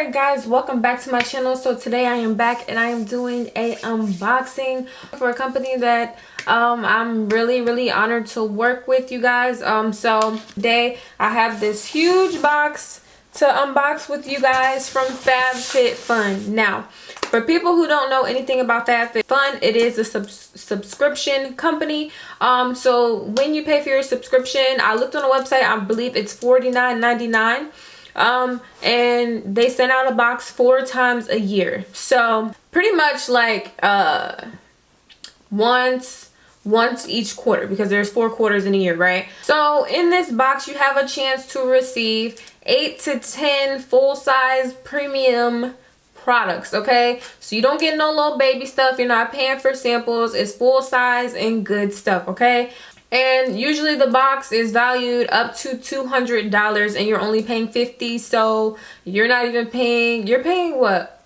Alright guys, welcome back to my channel. So today I am back and I am doing a unboxing for a company that I'm really honored to work with, you guys. So today I have this huge box to unbox with you guys from FabFitFun. Now, for people who don't know anything about FabFitFun, it is a subscription company. So when you pay for your subscription, I looked on the website, I believe it's $49.99. And they send out a box 4 times a year. So pretty much like once each quarter, because there's 4 quarters in a year, right? So in this box you have a chance to receive 8 to 10 full-size premium products. Okay, so you don't get no little baby stuff, you're not paying for samples, it's full size and good stuff. Okay, and usually the box is valued up to $200 and you're only paying $50, so you're not even paying, you're paying what,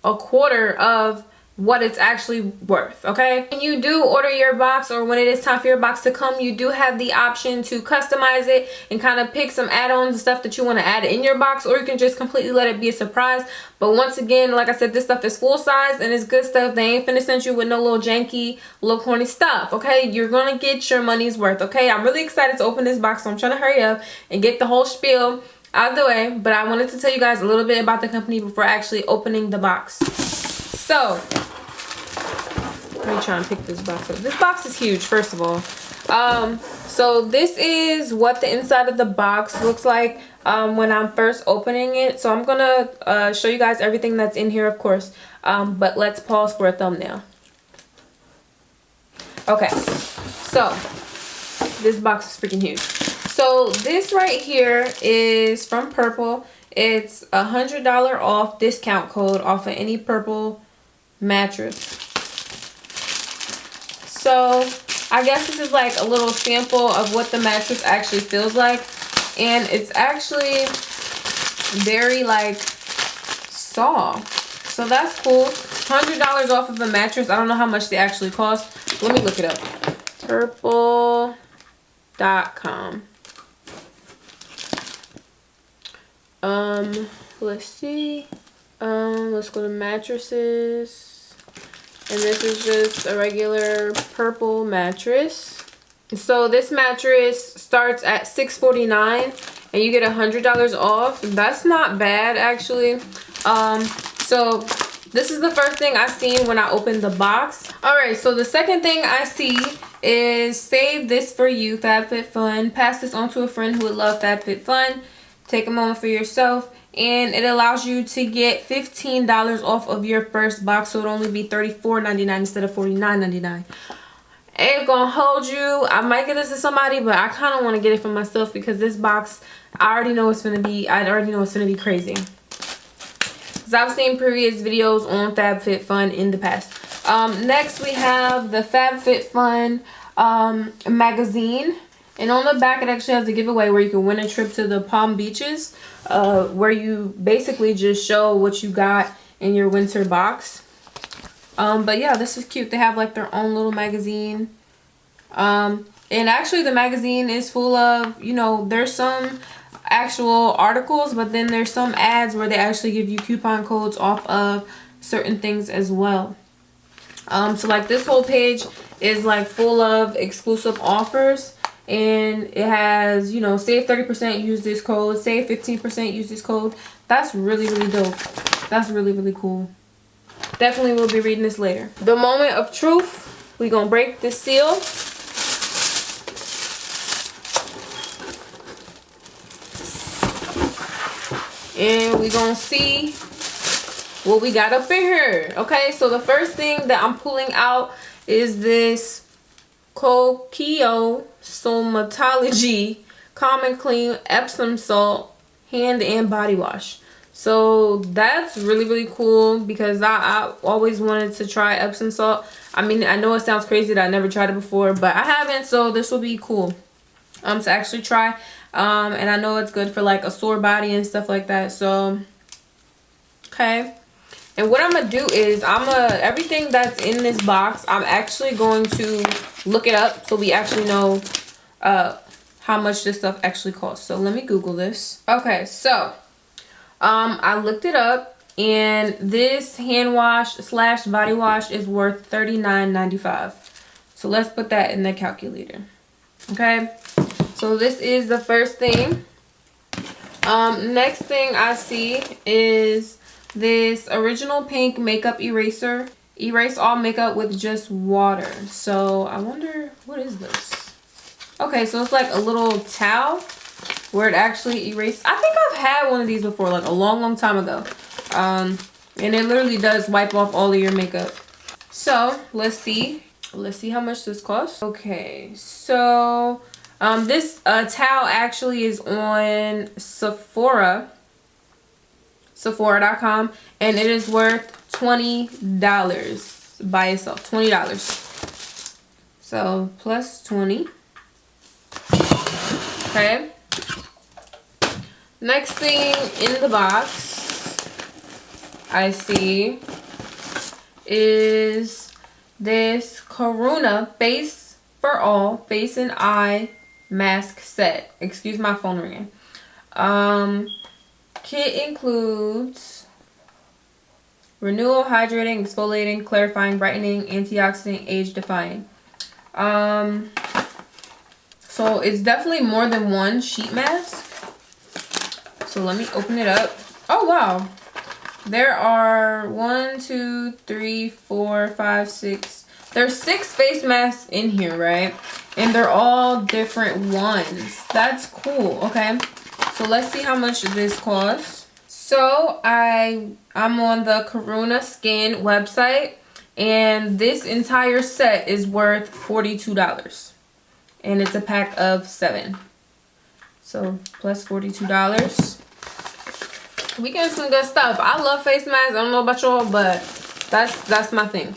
a quarter of what it's actually worth. Okay, when you do order your box, or when it is time for your box to come, you do have the option to customize it and kind of pick some add-ons and stuff that you want to add in your box, or you can just completely let it be a surprise. But once again, like I said, this stuff is full size and it's good stuff. They ain't finna send you with no little janky, little corny stuff. Okay, you're gonna get your money's worth. Okay, I'm really excited to open this box, so I'm trying to hurry up and get the whole spiel out of the way. But I wanted to tell you guys a little bit about the company before actually opening the box. So let me try and pick this box up. This box is huge, first of all. So this is what the inside of the box looks like when I'm first opening it. So I'm gonna show you guys everything that's in here, of course. But let's pause for a thumbnail. Okay, so this box is freaking huge. So this right here is from Purple. It's $100 off discount code off of any Purple mattress. So I guess this is like a little sample of what the mattress actually feels like, and it's actually very like soft, so that's cool. $100 off of a mattress. I don't know how much they actually cost. Let me look it up. Purple.com. Let's see. Let's go to mattresses. And this is just a regular Purple mattress. So this mattress starts at $649 and you get $100 off. That's not bad, actually. So this is the first thing I seen when I opened the box. Alright, so the second thing I see is save this for you, FabFitFun. Pass this on to a friend who would love FabFitFun. Take a moment for yourself. And it allows you to get $15 off of your first box, so it'll only be $34.99 instead of $49.99. Ain't gonna hold you. I might get this to somebody, but I kind of want to get it for myself because this box, I already know it's gonna be crazy. Because I've seen previous videos on FabFitFun in the past. Next we have the FabFitFun magazine. And on the back, it actually has a giveaway where you can win a trip to the Palm Beaches, where you basically just show what you got in your winter box. But yeah, this is cute. They have like their own little magazine. And actually the magazine is full of, you know, there's some actual articles, but then there's some ads where they actually give you coupon codes off of certain things as well. So like this whole page is like full of exclusive offers. And it has, you know, save 30%, use this code, save 15%, use this code. That's really dope. That's really cool. Definitely will be reading this later. The moment of truth. We're gonna break this seal. And we're gonna see what we got up in here. Okay, so the first thing that I'm pulling out is this Kokio Somatology Calm and Clean Epsom Salt Hand and Body Wash. So that's really cool because I always wanted to try Epsom salt. I mean, I know it sounds crazy that I never tried it before, but I haven't, so this will be cool to actually try. And I know it's good for like a sore body and stuff like that. So okay. And what I'm gonna do is everything that's in this box, I'm actually going to look it up so we actually know how much this stuff actually costs. So let me Google this. Okay, so I looked it up, and this hand wash slash body wash is worth $39.95. So let's put that in the calculator. Okay, so this is the first thing. Next thing I see is this original pink makeup eraser. Erase all makeup with just water. So I wonder, what is this? Okay, so it's like a little towel where it actually erases. I think I've had one of these before, like a long time ago. And it literally does wipe off all of your makeup. So let's see how much this costs. Okay, so this towel actually is on Sephora.com, and it is worth $20 by itself. $20. So plus 20. Okay. Next thing in the box I see is this Corona Face for All Face and Eye Mask Set. Excuse my phone ringing. Kit includes renewal, hydrating, exfoliating, clarifying, brightening, antioxidant, age defying. So it's definitely more than one sheet mask. So let me open it up. Oh wow. There are 1, 2, 3, 4, 5, 6. There's 6 face masks in here, right? And they're all different ones. That's cool. Okay. So let's see how much this costs. So I'm on the Corona Skin website, and this entire set is worth $42. And it's a pack of 7. So plus $42. We getting some good stuff. I love face masks. I don't know about y'all, but that's my thing.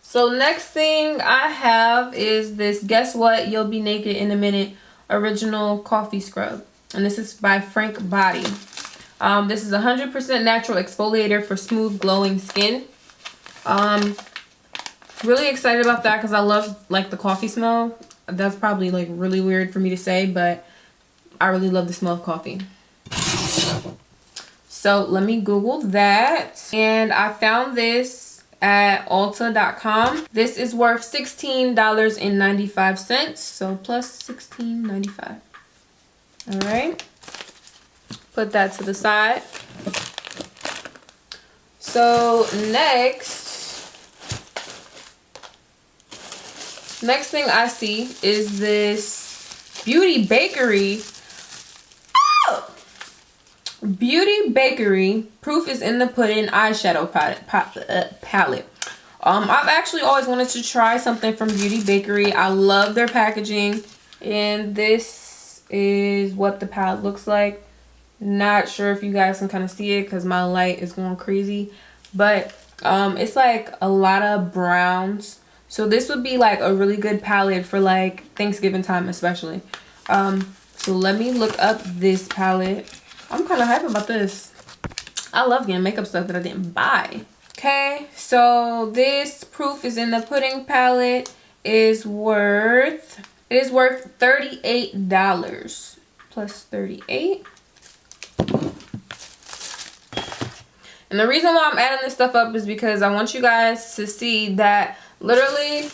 So next thing I have is this Guess What? You'll Be Naked in a Minute original coffee scrub. And this is by Frank Body. This is 100% natural exfoliator for smooth glowing skin. Really excited about that because I love like the coffee smell. That's probably like really weird for me to say, but I really love the smell of coffee. So let me Google that. And I found this at Ulta.com. This is worth $16.95. So plus $16.95. All right. Put that to the side. So next thing I see is this Beauty Bakery. Oh! Beauty Bakery Proof is in the Pudding eyeshadow palette. I've actually always wanted to try something from Beauty Bakery. I love their packaging, and this is what the palette looks like. Not sure if you guys can kind of see it because my light is going crazy, but it's like a lot of browns. So this would be like a really good palette for like Thanksgiving time especially. So let me look up this palette. I'm kind of hype about this. I love getting makeup stuff that I didn't buy. Okay, so this Proof is in the Pudding palette is worth $38 plus 38. And the reason why I'm adding this stuff up is because I want you guys to see that literally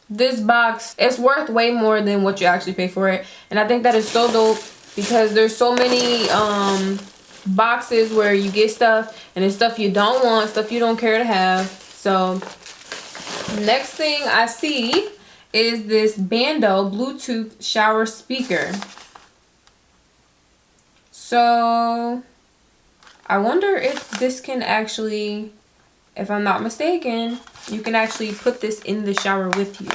this box is worth way more than what you actually pay for it. And I think that is so dope because there's so many boxes where you get stuff and it's stuff you don't want, stuff you don't care to have. So next thing I see is this Bando Bluetooth shower speaker. So I wonder if this can actually, if I'm not mistaken, you can actually put this in the shower with you.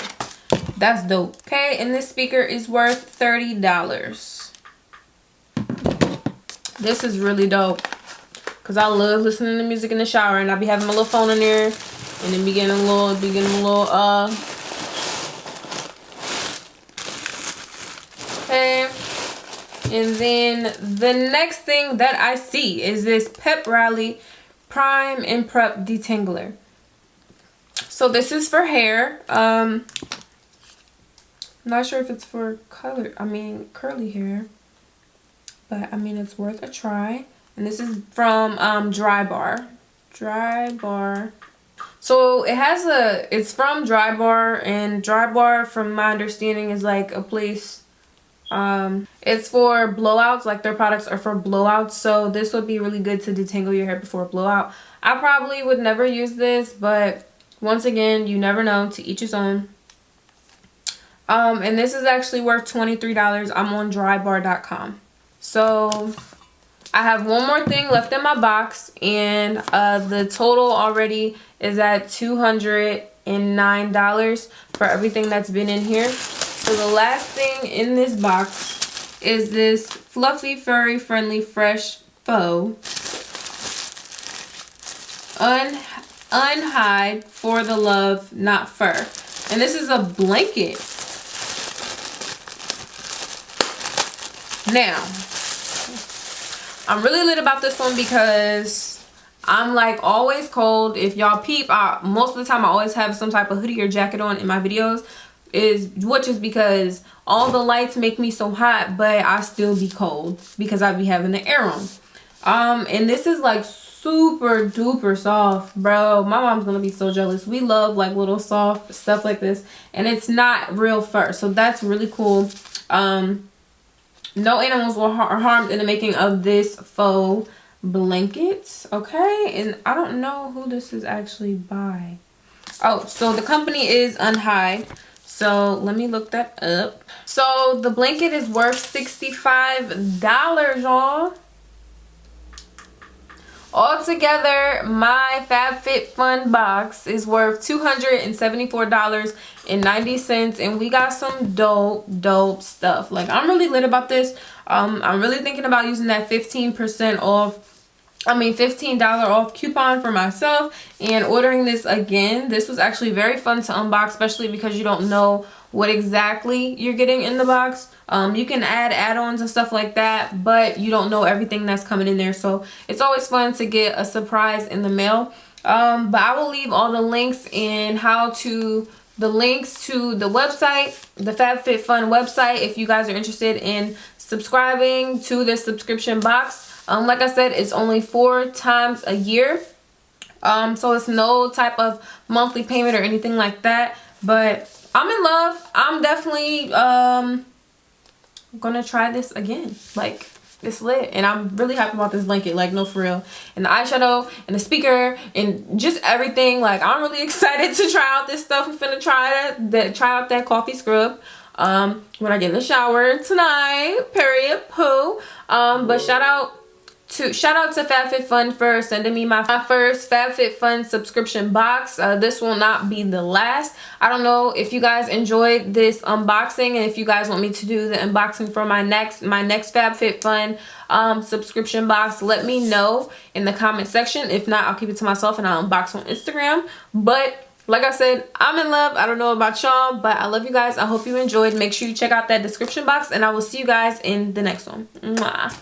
That's dope. Okay, and this speaker is worth $30. This is really dope because I love listening to music in the shower, and I be having my little phone in there, and then be getting a little okay. And then the next thing that I see is this Pep Rally Prime and Prep Detangler. So this is for hair. I'm not sure if it's for curly hair, but I mean it's worth a try. And this is from Dry Bar. Dry Bar. So it has it's from Dry Bar, and Dry Bar, from my understanding, is like a place, it's for blowouts. Like their products are for blowouts, so this would be really good to detangle your hair before a blowout. I probably would never use this, but once again, you never know, to each his own. And this is actually worth $23. I'm on drybar.com. So I have one more thing left in my box, and the total already is at $209 for everything that's been in here. So the last thing in this box is this fluffy, furry, friendly, fresh faux unhide for the love, not fur. And this is a blanket. Now, I'm really lit about this one because I'm like always cold. If y'all peep, most of the time I always have some type of hoodie or jacket on in my videos, which is because all the lights make me so hot, but I still be cold because I be having the air on. And this is like super duper soft, bro. My mom's gonna be so jealous. We love like little soft stuff like this, and it's not real fur, so that's really cool. No animals were harmed in the making of this faux blanket, okay? And I don't know who this is actually by. Oh, so the company is Unhide. So let me look that up. So the blanket is worth $65, y'all. Altogether, my FabFitFun box is worth $274.90, and we got some dope stuff. Like, I'm really lit about this. I'm really thinking about using that 15% off, $15 off coupon for myself and ordering this again. This was actually very fun to unbox, especially because you don't know what exactly you're getting in the box. You can add add-ons and stuff like that, but you don't know everything that's coming in there, so it's always fun to get a surprise in the mail. But I will leave all the links and the links to the website, the FabFitFun website, if you guys are interested in subscribing to this subscription box. Like I said, it's only 4 times a year, so it's no type of monthly payment or anything like that. But I'm in love. I'm definitely gonna try this again. Like, it's lit, and I'm really happy about this blanket, like, no, for real. And the eyeshadow and the speaker and just everything. Like, I'm really excited to try out this stuff. I'm finna try out that coffee scrub when I get in the shower tonight, period, poo. But shout out to FabFitFun for sending me my first FabFitFun subscription box. This will not be the last. I don't know if you guys enjoyed this unboxing, and if you guys want me to do the unboxing for my next FabFitFun subscription box, let me know in the comment section. If not, I'll keep it to myself and I'll unbox on Instagram. But like I said, I'm in love. I don't know about y'all, but I love you guys. I hope you enjoyed. Make sure you check out that description box, and I will see you guys in the next one. Mwah.